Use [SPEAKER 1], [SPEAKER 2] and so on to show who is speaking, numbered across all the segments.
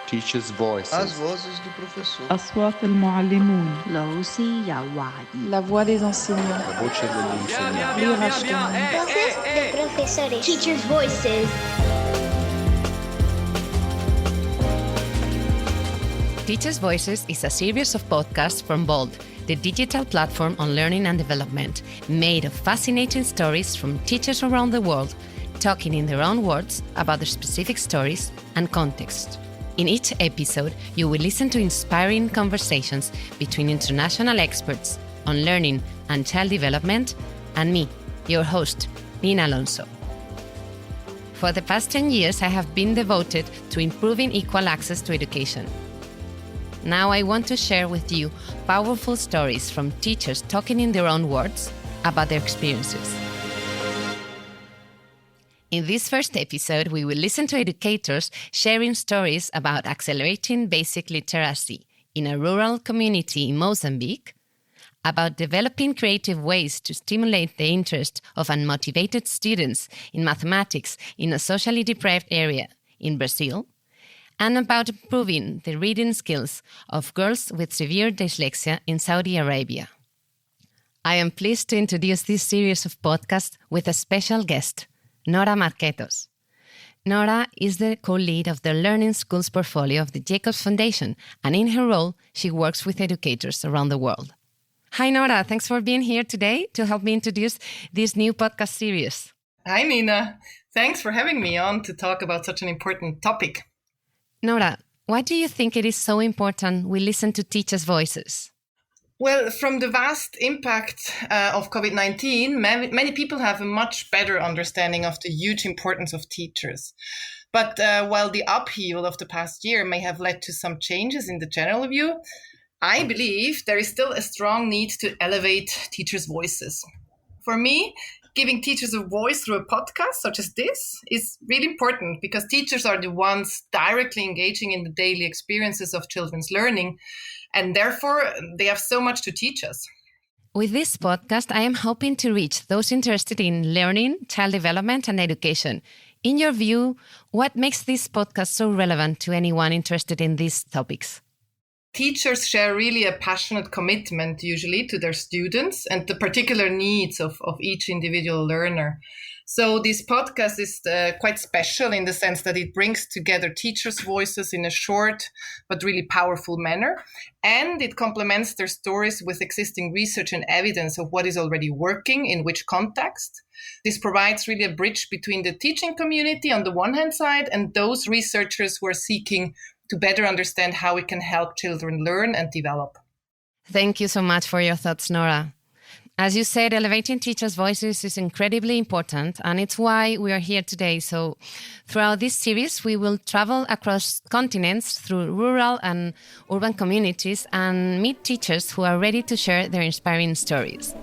[SPEAKER 1] Teachers' voices.
[SPEAKER 2] As vozes do professor.
[SPEAKER 3] أصوات المعلمون.
[SPEAKER 4] La voix des enseignants.
[SPEAKER 1] La voce degli insegnanti.
[SPEAKER 5] Voces de profesores. Teachers' voices.
[SPEAKER 6] Teachers' Voices is a series of podcasts from Bold, the digital platform on learning and development, made of fascinating stories from teachers around the world, talking in their own words about their specific stories and context. In each episode, you will listen to inspiring conversations between international experts on learning and child development and me, your host, Nina Alonso. For the past 10 years, I have been devoted to improving equal access to education. Now I want to share with you powerful stories from teachers talking in their own words about their experiences. In this first episode, we will listen to educators sharing stories about accelerating basic literacy in a rural community in Mozambique, about developing creative ways to stimulate the interest of unmotivated students in mathematics in a socially deprived area in Brazil, and about improving the reading skills of girls with severe dyslexia in Saudi Arabia. I am pleased to introduce this series of podcasts with a special guest, Nora Marketos. Nora is the co-lead of the Learning Schools portfolio of the Jacobs Foundation, and in her role, she works with educators around the world. Hi, Nora. Thanks for being here today to help me introduce this new podcast series.
[SPEAKER 7] Hi, Nina. Thanks for having me on to talk about such an important topic.
[SPEAKER 6] Nora, why do you think it is so important we listen to teachers' voices?
[SPEAKER 7] Well, from the vast impact of COVID-19, many people have a much better understanding of the huge importance of teachers. But while the upheaval of the past year may have led to some changes in the general view, I believe there is still a strong need to elevate teachers' voices. For me, giving teachers a voice through a podcast such as this is really important because teachers are the ones directly engaging in the daily experiences of children's learning, and therefore they have so much to teach us.
[SPEAKER 6] With this podcast, I am hoping to reach those interested in learning, child development, and education. In your view, what makes this podcast so relevant to anyone interested in these topics?
[SPEAKER 7] Teachers share really a passionate commitment usually to their students and the particular needs of each individual learner. So this podcast is quite special in the sense that it brings together teachers' voices in a short but really powerful manner. And it complements their stories with existing research and evidence of what is already working in which context. This provides really a bridge between the teaching community on the one hand side and those researchers who are seeking to better understand how we can help children learn and develop.
[SPEAKER 6] Thank you so much for your thoughts, Nora. As you said, elevating teachers' voices is incredibly important, and it's why we are here today. So throughout this series, we will travel across continents through rural and urban communities and meet teachers who are ready to share their inspiring stories.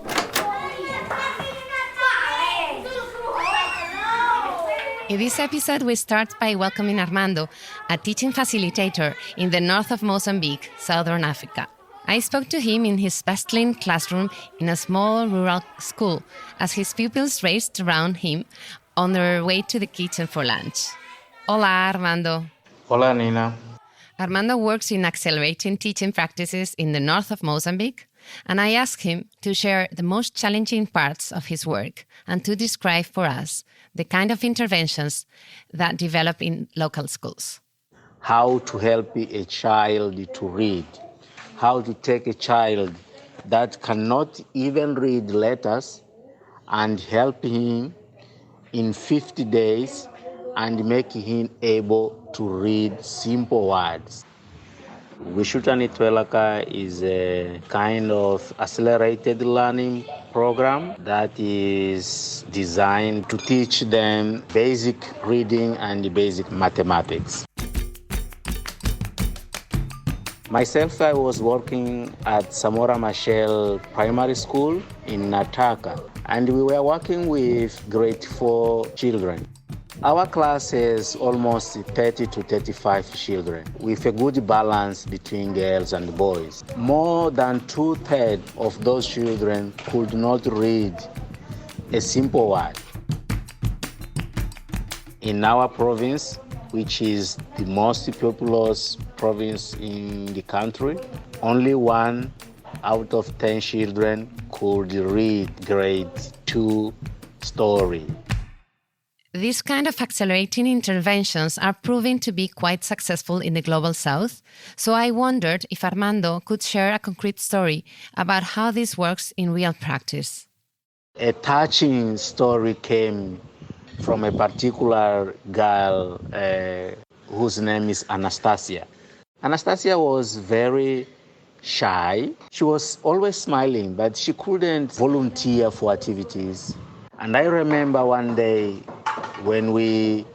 [SPEAKER 6] In this episode, we start by welcoming Armando, a teaching facilitator in the north of Mozambique, Southern Africa. I spoke to him in his bustling classroom in a small rural school as his pupils raced around him on their way to the kitchen for lunch. Hola, Armando.
[SPEAKER 8] Hola, Nina.
[SPEAKER 6] Armando works in accelerating teaching practices in the north of Mozambique, and I asked him to share the most challenging parts of his work and to describe for us the kind of interventions that develop in local schools.
[SPEAKER 8] How to help a child to read. How to take a child that cannot even read letters and help him in 50 days and make him able to read simple words. Wishutani Twelaka is a kind of accelerated learning program that is designed to teach them basic reading and basic mathematics. Myself, I was working at Samora Machel Primary School in Nataka, and we were working with grade 4 children. Our class has almost 30 to 35 children with a good balance between girls and boys. More than 2/3 of those children could not read a simple word. In our province, which is the most populous province in the country, only 1 out of 10 children could read grade 2 story.
[SPEAKER 6] These kind of accelerating interventions are proving to be quite successful in the Global South, so I wondered if Armando could share a concrete story about how this works in real practice.
[SPEAKER 8] A touching story came from a particular girl whose name is Anastasia. Anastasia was very shy. She was always smiling, but she couldn't volunteer for activities. And I remember one day when we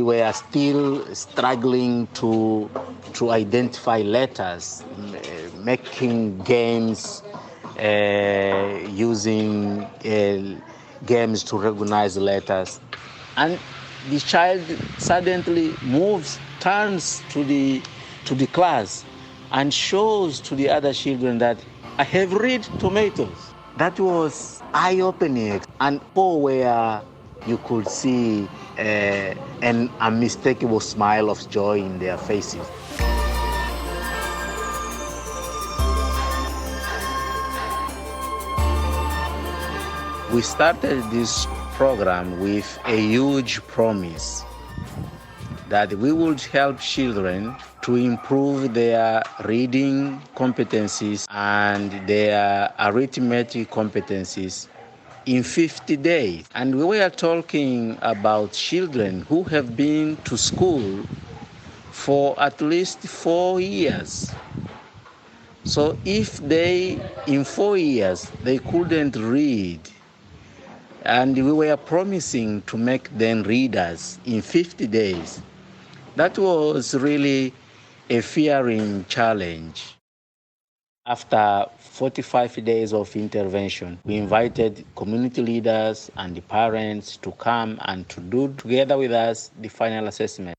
[SPEAKER 8] were still struggling to identify letters, making games, using games to recognize letters. And the child suddenly turns to the class and shows to the other children that I have read tomatoes. That was eye-opening, and where you could see an unmistakable smile of joy in their faces. We started this program with a huge promise that we would help children to improve their reading competencies and their arithmetic competencies in 50 days. And we were talking about children who have been to school for at least 4 years. So if they, in 4 years, they couldn't read, and we were promising to make them readers in 50 days, that was really a fearing challenge. After 45 days of intervention, we invited community leaders and the parents to come and to do together with us the final assessment.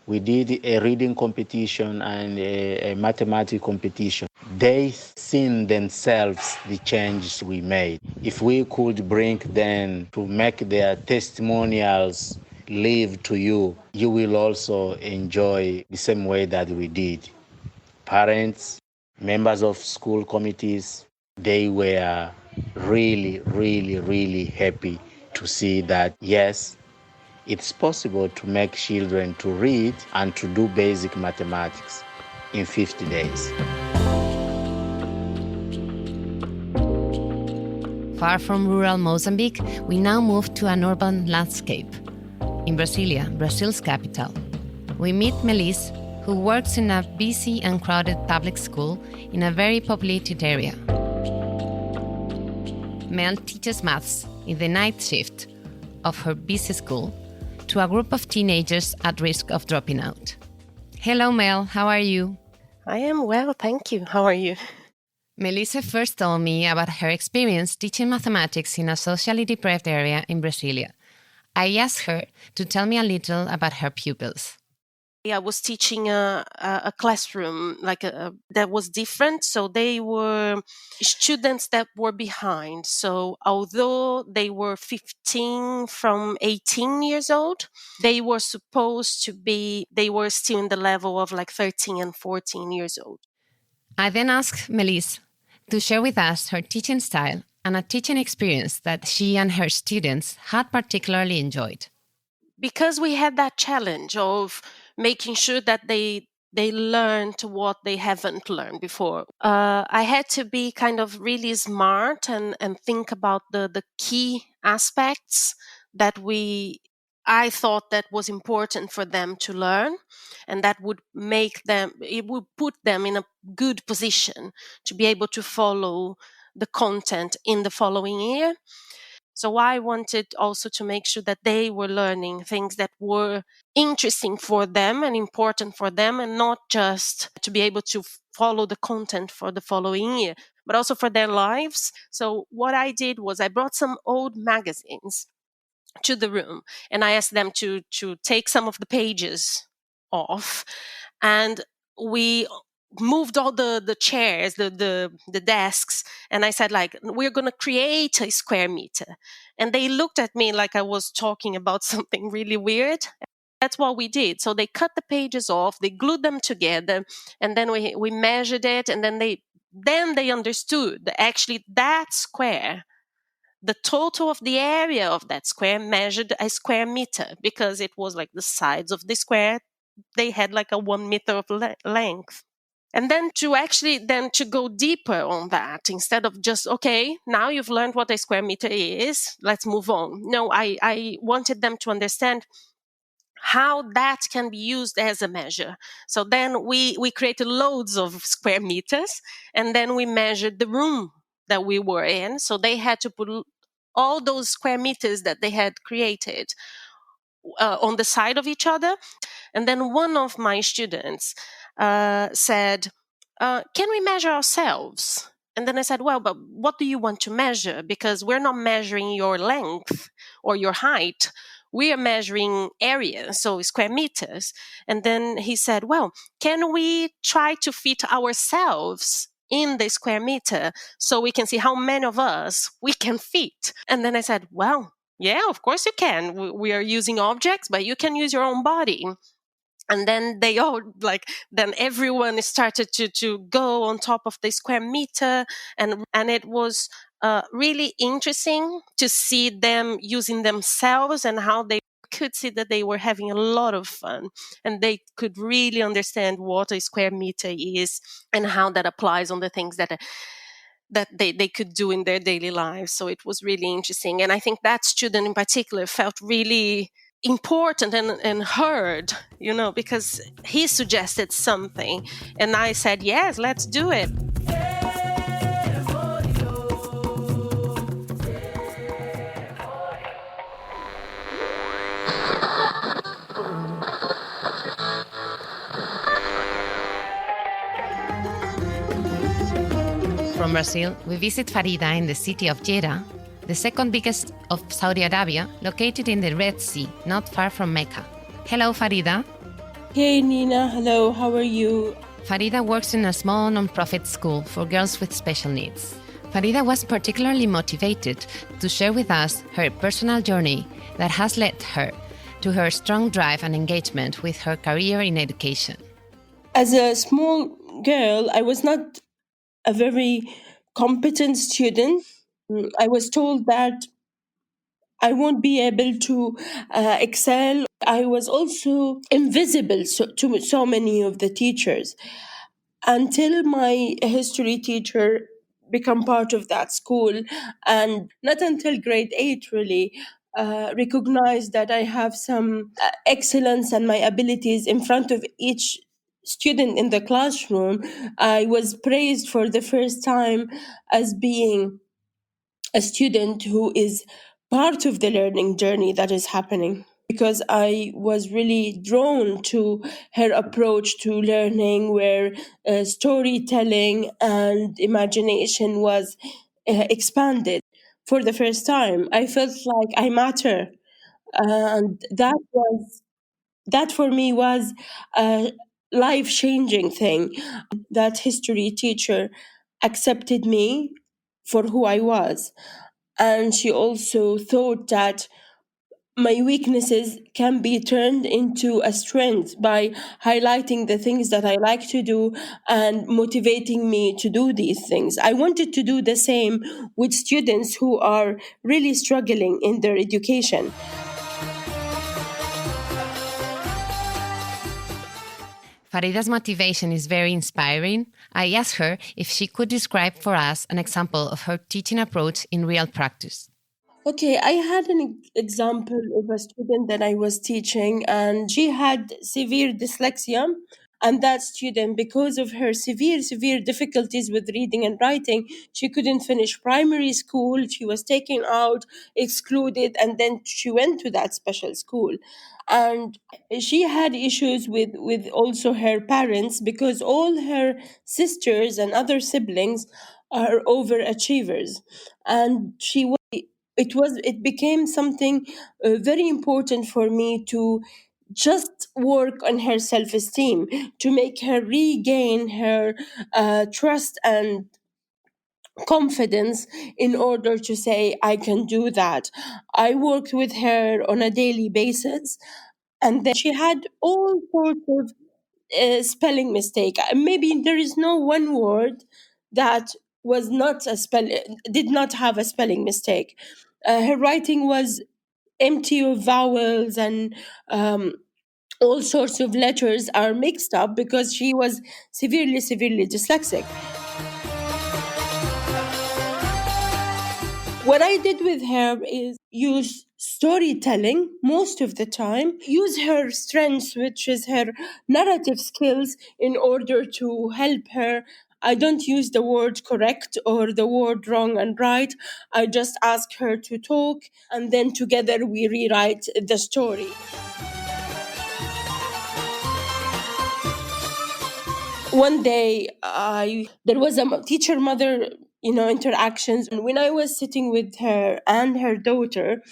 [SPEAKER 8] We did a reading competition and a mathematics competition. They seen themselves the changes we made. If we could bring them to make their testimonials live to you, you will also enjoy the same way that we did. Parents, members of school committees, they were really, really, really happy to see that, yes, it's possible to make children to read and to do basic mathematics in 50 days.
[SPEAKER 6] Far from rural Mozambique, we now move to an urban landscape. In Brasilia, Brazil's capital, we meet Melise, who works in a busy and crowded public school in a very populated area. Mel teaches maths in the night shift of her busy school to a group of teenagers at risk of dropping out. Hello, Mel. How are you?
[SPEAKER 2] I am well, thank you. How are you?
[SPEAKER 6] Melissa first told me about her experience teaching mathematics in a socially deprived area in Brasilia. I asked her to tell me a little about her pupils.
[SPEAKER 2] I was teaching a classroom that was different. So they were students that were behind. So although they were 15 from 18 years old, they were supposed to be, they were still in the level of like 13 and 14 years old.
[SPEAKER 6] I then asked Melise to share with us her teaching style and a teaching experience that she and her students had particularly enjoyed.
[SPEAKER 2] Because we had that challenge of making sure that they learned what they haven't learned before. I had to be kind of really smart and think about the key aspects that I thought that was important for them to learn, and that would it would put them in a good position to be able to follow the content in the following year. So I wanted also to make sure that they were learning things that were interesting for them and important for them, and not just to be able to follow the content for the following year, but also for their lives. So what I did was I brought some old magazines to the room, and I asked them to take some of the pages off, and we moved all the chairs, the desks, and I said, like, we're going to create a square meter. And they looked at me like I was talking about something really weird. That's what we did. So they cut the pages off, they glued them together, and then we measured it, and then they understood that actually that square, the total of the area of that square measured a square meter, because it was like the sides of the square, they had like a 1 meter of length. And then to go deeper on that, instead of just, okay, now you've learned what a square meter is, let's move on. No, I wanted them to understand how that can be used as a measure. So then we created loads of square meters, and then we measured the room that we were in. So they had to put all those square meters that they had created on the side of each other. And then one of my students said, can we measure ourselves? And then I said, well, but what do you want to measure? Because we're not measuring your length or your height. We are measuring area, so square meters. And then he said, well, can we try to fit ourselves in the square meter so we can see how many of us we can fit? And then I said, well, yeah, of course you can. We are using objects, but you can use your own body. And then they all then everyone started to go on top of the square meter, and it was really interesting to see them using themselves, and how they could see that they were having a lot of fun, and they could really understand what a square meter is and how that applies on the things that they could do in their daily lives. So it was really interesting. And I think that student in particular felt really important and heard, because he suggested something. And I said, yes, let's do it.
[SPEAKER 6] From Brazil, we visit Farida in the city of Jeddah, the second biggest of Saudi Arabia, located in the Red Sea, not far from Mecca. Hello, Farida.
[SPEAKER 9] Hey, Nina. Hello, how are you?
[SPEAKER 6] Farida works in a small non-profit school for girls with special needs. Farida was particularly motivated to share with us her personal journey that has led her to her strong drive and engagement with her career in education.
[SPEAKER 9] As a small girl, I was not a very competent student. I was told that I won't be able to excel. I was also invisible to so many of the teachers, until my history teacher become part of that school, and not until grade 8 really recognized that I have some excellence and my abilities in front of each student in the classroom. I was praised for the first time as being a student who is part of the learning journey that is happening, because I was really drawn to her approach to learning, where storytelling and imagination was expanded for the first time. I felt like I matter, and that for me was a life-changing thing. That history teacher accepted me for who I was, and she also thought that my weaknesses can be turned into a strength by highlighting the things that I like to do and motivating me to do these things. I wanted to do the same with students who are really struggling in their education.
[SPEAKER 6] Farida's motivation is very inspiring. I asked her if she could describe for us an example of her teaching approach in real practice.
[SPEAKER 9] Okay, I had an example of a student that I was teaching, and she had severe dyslexia. And that student, because of her severe difficulties with reading and writing, she couldn't finish primary school. She was taken out, excluded, and then she went to that special school. And she had issues with also her parents, because all her sisters and other siblings are overachievers. And it became something very important for me to just work on her self-esteem, to make her regain her trust and confidence, in order to say, I can do that. I worked with her on a daily basis, And then she had all sorts of spelling mistake. Maybe there is no one word that was not a did not have a spelling mistake. Her writing was empty of vowels, and all sorts of letters are mixed up because she was severely dyslexic. What I did with her is use storytelling most of the time, use her strengths, which is her narrative skills, in order to help her. I don't use the word correct or the word wrong and right. I just ask her to talk, and then together we rewrite the story. One day, there was a teacher-mother, interactions, and when I was sitting with her and her daughter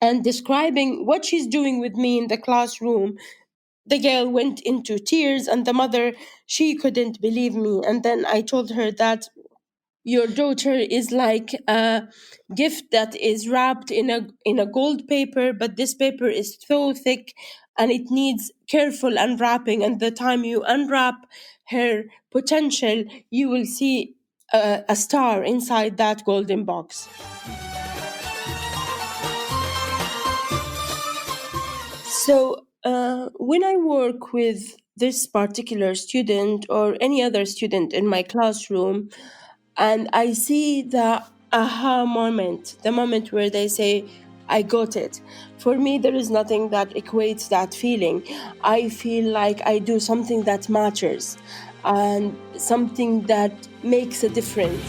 [SPEAKER 9] and describing what she's doing with me in the classroom, the girl went into tears, and the mother, she couldn't believe me. And then I told her that your daughter is like a gift that is wrapped in a gold paper, but this paper is so thick and it needs careful unwrapping, and the time you unwrap her potential, you will see a star inside that golden box. So when I work with this particular student or any other student in my classroom, and I see the aha moment, the moment where they say, I got it. For me, there is nothing that equates that feeling. I feel like I do something that matters and something that makes a difference.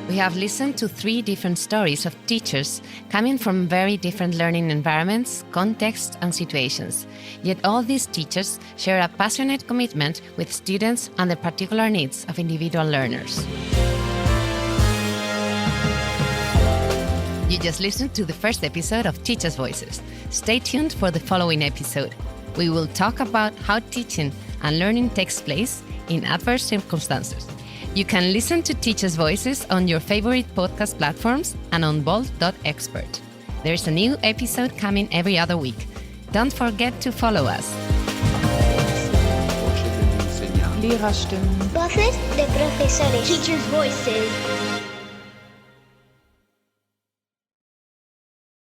[SPEAKER 6] We have listened to 3 different stories of teachers coming from very different learning environments, contexts, and situations. Yet all these teachers share a passionate commitment with students and the particular needs of individual learners. You just listened to the first episode of Teachers' Voices. Stay tuned for the following episode. We will talk about how teaching and learning takes place in adverse circumstances. You can listen to Teachers' Voices on your favorite podcast platforms and on bold.expert. There's a new episode coming every other week. Don't forget to follow us.
[SPEAKER 3] Lehrerstimmen.
[SPEAKER 5] Voces de profesores. Teachers' voices.